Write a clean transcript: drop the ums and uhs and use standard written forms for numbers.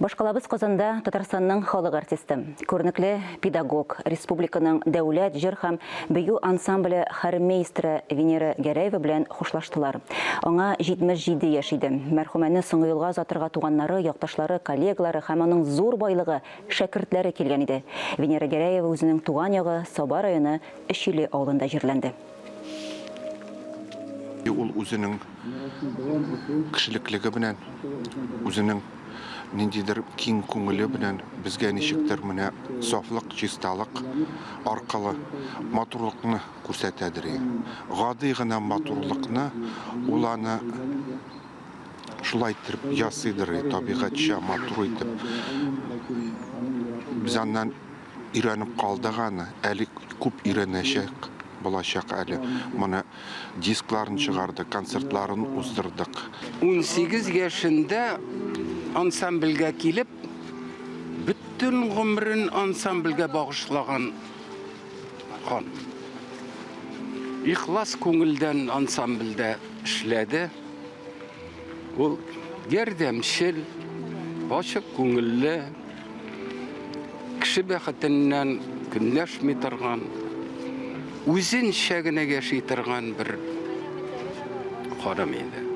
Башкалабыз Казанда Татарстанның халық артисты, көрнекле педагог, республиканың дәүләт җыр һәм бию ансамбле хормейстеры Венера Гәрәева белән хушлаштылар. Аңа 77 яшь иде. Мәрхүмәне соңгы елга озатырга туганнары, якташлары, коллегалары һәм аның зур байлыгы шәкертләре килгән иде. Венера Гәрәева үзенең туган ягы Саба районы Өчиле авылында җирләнде. Ул үзенең кешелеклеге белән, үзенең ниндидер киң күңеле белән безгә ничектер менә сафлык, чисталык аркылы матурлыкны күрсәтәдер. Гади гына матурлыкны ул аны шулай итеп ясыйдыр, табигатьчә матур итеп. Без аннан өйрәнеп калдык аны, әле күп өйрәнәчәк. Булачак әле. Моны дискларын чыгарды, концертларын уздырдык. 18 яшында ансамбльгә килеп, бүтән гомерен ансамбльгә багышлаган хан. Ихлас күңелдән ансамбльдә эшләде. Ул ярдәмчел, ачык күңелле, кеше бәхетеннән көнләшми торган, үзен шәгенә яши торган бер ханым иде.